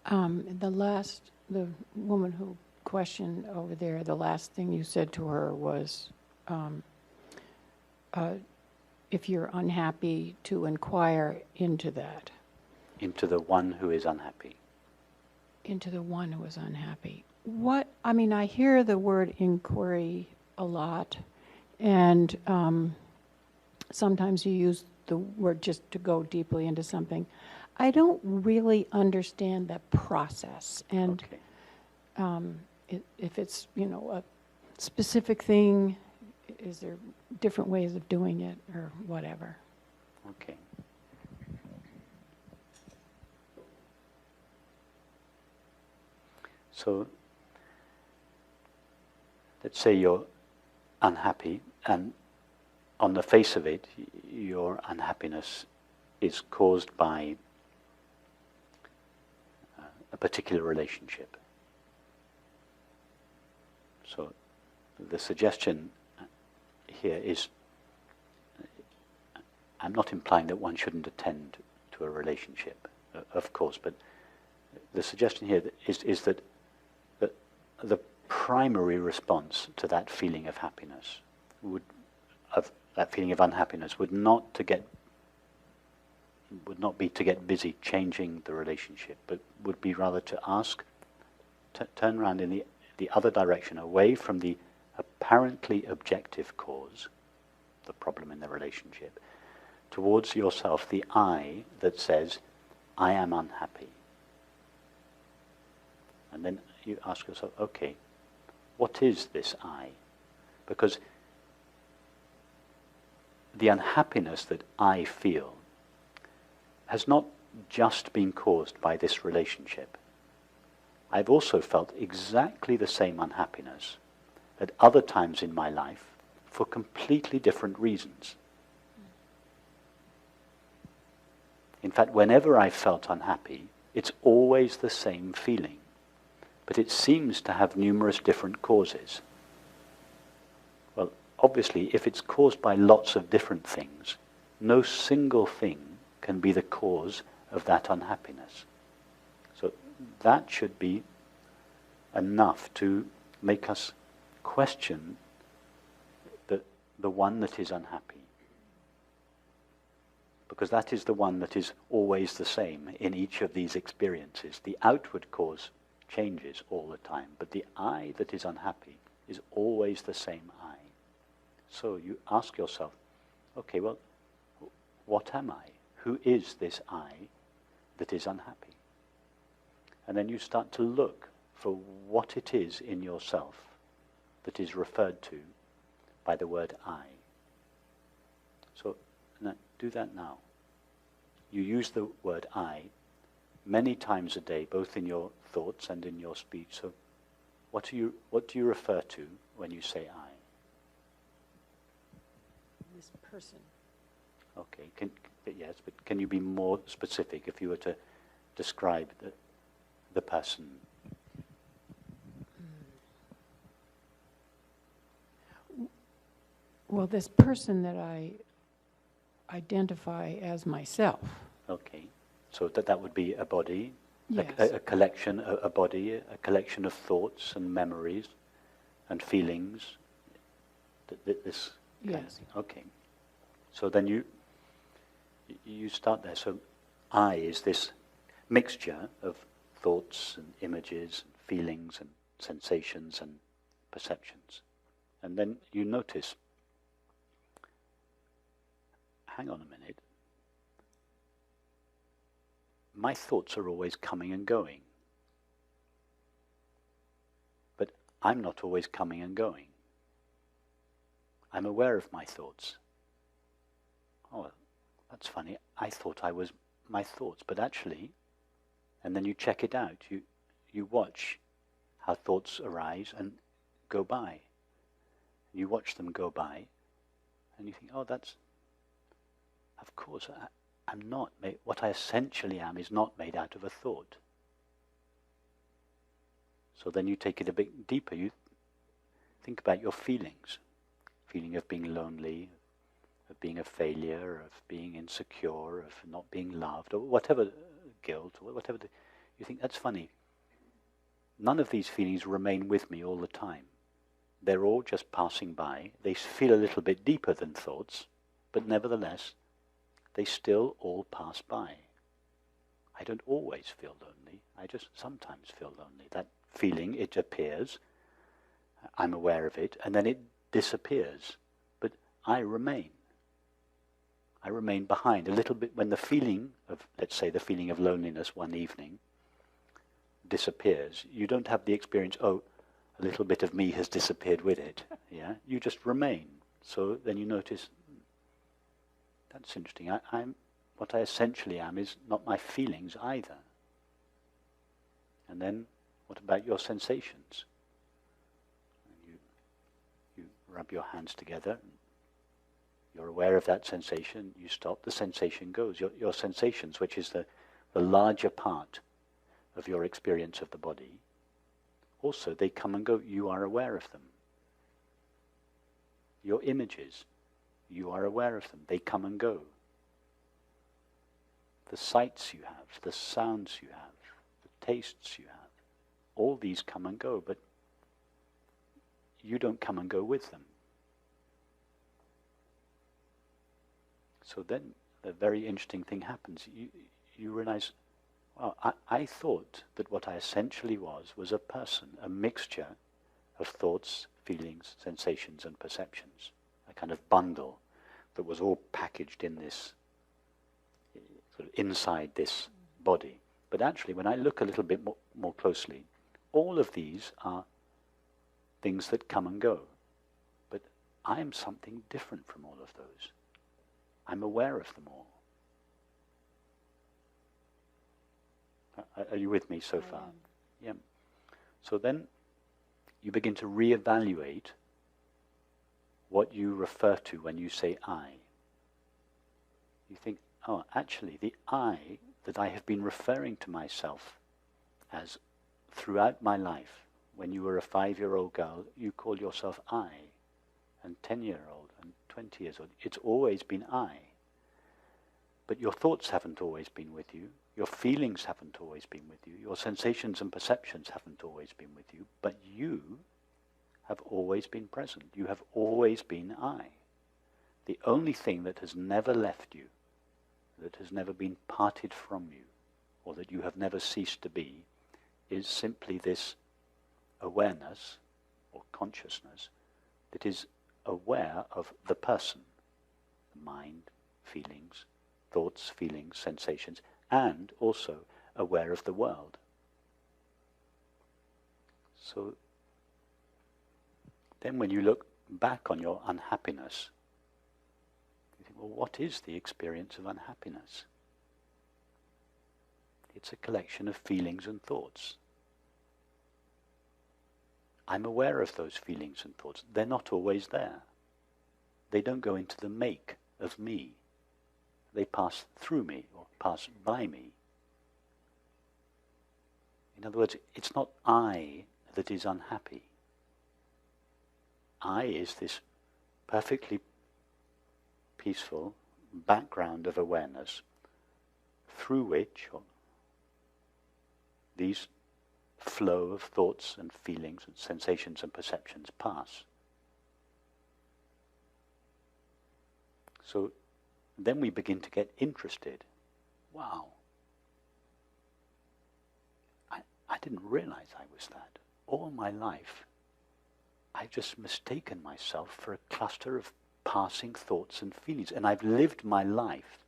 The woman who questioned over there, the last thing you said to her was, if you're unhappy, to inquire into that. Into the one who is unhappy. Into the one who is unhappy. I hear the word inquiry a lot, and sometimes you use the word just to go deeply into something. I don't really understand that process, and if it's, a specific thing, is there different ways of doing it, or whatever? Okay. So, let's say you're unhappy, and on the face of it, your unhappiness is caused by a particular relationship. So, the suggestion here is, I'm not implying that one shouldn't attend to a relationship, of course, but the suggestion here is that the primary response to that feeling of happiness that feeling of unhappiness would not be to get busy changing the relationship, but would be rather to turn around in the other direction, away from the apparently objective cause, the problem in the relationship, towards yourself, the I that says, I am unhappy. And then you ask yourself, okay, what is this I? Because the unhappiness that I feel has not just been caused by this relationship. I've also felt exactly the same unhappiness at other times in my life for completely different reasons. In fact, whenever I felt unhappy, it's always the same feeling, but it seems to have numerous different causes. Well, obviously, if it's caused by lots of different things, no single thing can be the cause of that unhappiness. So that should be enough to make us question the one that is unhappy. Because that is the one that is always the same in each of these experiences. The outward cause changes all the time, but the I that is unhappy is always the same I. So you ask yourself, okay, well, what am I? Who is this I that is unhappy? And then you start to look for what it is in yourself that is referred to by the word I. So do that now. You use the word I many times a day, both in your thoughts and in your speech. So what do you refer to when you say I? This person. Okay, yes, but can you be more specific if you were to describe the person? Well, this person that I identify as myself. Okay, so that would be a body, yes. a collection, a body, a collection of thoughts and memories and feelings. This kind of yes. thing. Okay, so then you start there. So I is this mixture of thoughts and images and feelings and sensations and perceptions. And then you notice, hang on a minute, my thoughts are always coming and going. But I'm not always coming and going. I'm aware of my thoughts. Oh, that's funny. I thought I was my thoughts, but actually, and then you check it out. You watch how thoughts arise and go by. You watch them go by, and you think, oh, that's, of course, I'm not made, what I essentially am is not made out of a thought. So then you take it a bit deeper. You think about your feelings. Feeling of being lonely, of being a failure, of being insecure, of not being loved, or whatever, guilt, or whatever You think, that's funny. None of these feelings remain with me all the time. They're all just passing by. They feel a little bit deeper than thoughts, but nevertheless, they still all pass by. I don't always feel lonely. I just sometimes feel lonely. That feeling, it appears, I'm aware of it, and then it disappears. But I remain. I remain behind a little bit when the feeling of, let's say, the feeling of loneliness one evening disappears. You don't have the experience, oh, a little bit of me has disappeared with it. Yeah, you just remain. So then you notice, that's interesting. I'm what I essentially am is not my feelings either. And then, what about your sensations? You rub your hands together. You're aware of that sensation. You stop. The sensation goes. Your sensations, which is the larger part of your experience of the body, also they come and go. You are aware of them. Your images, you are aware of them. They come and go. The sights you have, the sounds you have, the tastes you have, all these come and go, but you don't come and go with them. So then a very interesting thing happens. You realize, well, I thought that what I essentially was a person, a mixture of thoughts, feelings, sensations and perceptions, a kind of bundle that was all packaged in this, sort of inside this body. But actually, when I look a little bit more closely, all of these are things that come and go. But I am something different from all of those. I'm aware of them all. Are you with me so far? Yeah. So then you begin to reevaluate what you refer to when you say I. You think, oh, actually, the I that I have been referring to myself as throughout my life, when you were a 5-year-old girl, you called yourself I, and 10-year-old, and 20 years old. It's always been I. But your thoughts haven't always been with you. Your feelings haven't always been with you. Your sensations and perceptions haven't always been with you. But you have always been present. You have always been I. The only thing that has never left you, that has never been parted from you, or that you have never ceased to be, is simply this awareness or consciousness that is aware of the person, the mind, feelings, thoughts, feelings, sensations, and also aware of the world. So then when you look back on your unhappiness, you think, well, what is the experience of unhappiness? It's a collection of feelings and thoughts. I'm aware of those feelings and thoughts. They're not always there. They don't go into the make of me. They pass through me or pass by me. In other words, it's not I that is unhappy. I is this perfectly peaceful background of awareness through which these flow of thoughts and feelings and sensations and perceptions pass. So then we begin to get interested. Wow. I didn't realize I was that. All my life, I've just mistaken myself for a cluster of passing thoughts and feelings. And I've lived my life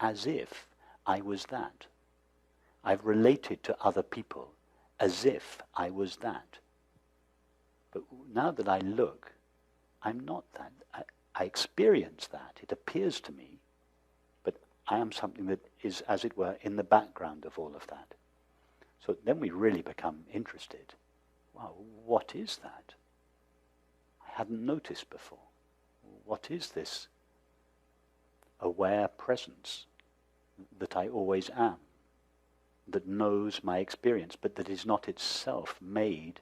as if I was that. I've related to other people as if I was that. But now that I look, I'm not that. I experience that. It appears to me. But I am something that is, as it were, in the background of all of that. So then we really become interested. Wow, what is that? I hadn't noticed before. What is this aware presence that I always am, that knows my experience, but that is not itself made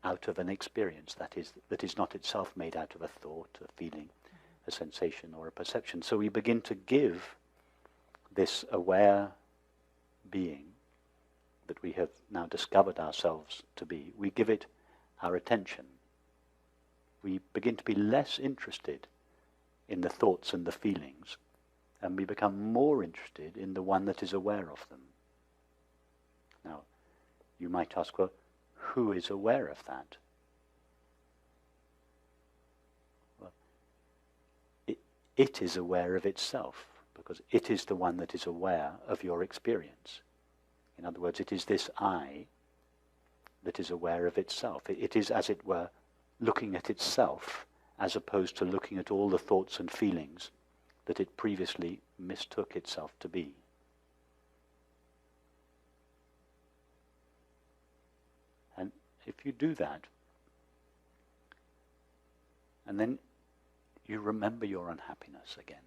out of an experience, that is not itself made out of a thought, a feeling, a sensation, or a perception. So we begin to give this aware being that we have now discovered ourselves to be, we give it our attention. We begin to be less interested in the thoughts and the feelings, and we become more interested in the one that is aware of them. Now, you might ask, well, who is aware of that? Well, it is aware of itself, because it is the one that is aware of your experience. In other words, it is this I that is aware of itself. It is, as it were, looking at itself, as opposed to looking at all the thoughts and feelings that it previously mistook itself to be. And if you do that, and then you remember your unhappiness again,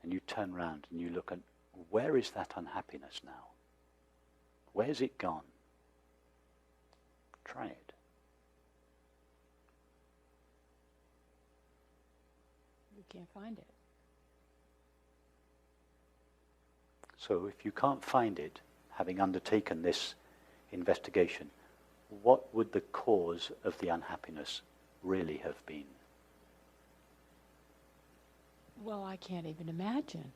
and you turn around and you look at, where is that unhappiness now? Where's it gone? Try it. You can't find it. So if you can't find it, having undertaken this investigation, what would the cause of the unhappiness really have been? Well, I can't even imagine.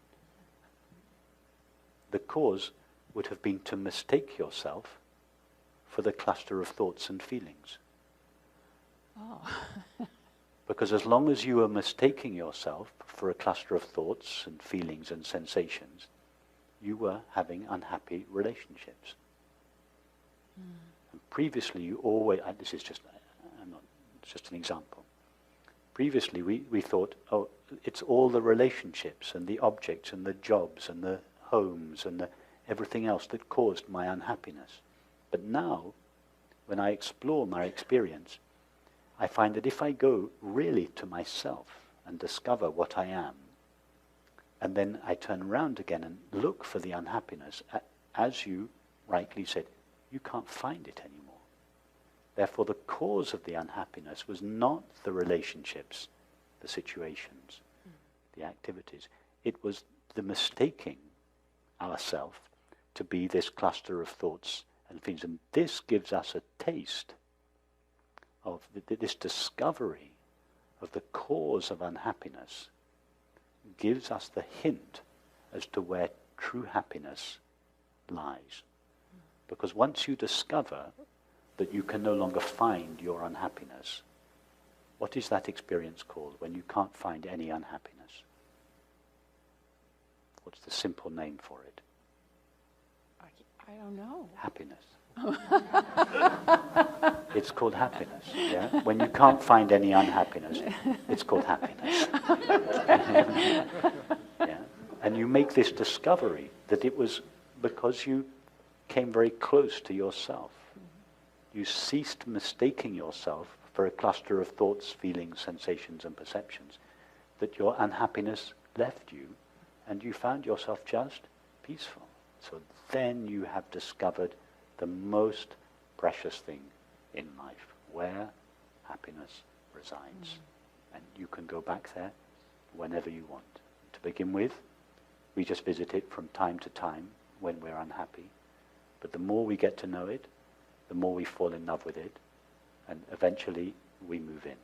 The cause would have been to mistake yourself for the cluster of thoughts and feelings. Oh. Because as long as you were mistaking yourself for a cluster of thoughts and feelings and sensations, you were having unhappy relationships. And previously you always, this is just, it's just an example. Previously we thought, oh, it's all the relationships and the objects and the jobs and the homes and everything else that caused my unhappiness. But now, when I explore my experience, I find that if I go really to myself and discover what I am, and then I turn around again and look for the unhappiness, as you rightly said, you can't find it anymore. Therefore, the cause of the unhappiness was not the relationships, the situations, the activities. It was the mistaking ourselves to be this cluster of thoughts and feelings. And this gives us a taste of this discovery of the cause of unhappiness, gives us the hint as to where true happiness lies. Because once you discover that you can no longer find your unhappiness, what is that experience called when you can't find any unhappiness? What's the simple name for it? I don't know. Happiness. It's called happiness, yeah? When you can't find any unhappiness, it's called happiness. Yeah? And you make this discovery that it was because you came very close to yourself. You ceased mistaking yourself for a cluster of thoughts, feelings, sensations, and perceptions, that your unhappiness left you, and you found yourself just peaceful. So then you have discovered the most precious thing in life, where happiness resides. And you can go back there whenever you want. To begin with, we just visit it from time to time when we're unhappy. But the more we get to know it, the more we fall in love with it, and eventually we move in.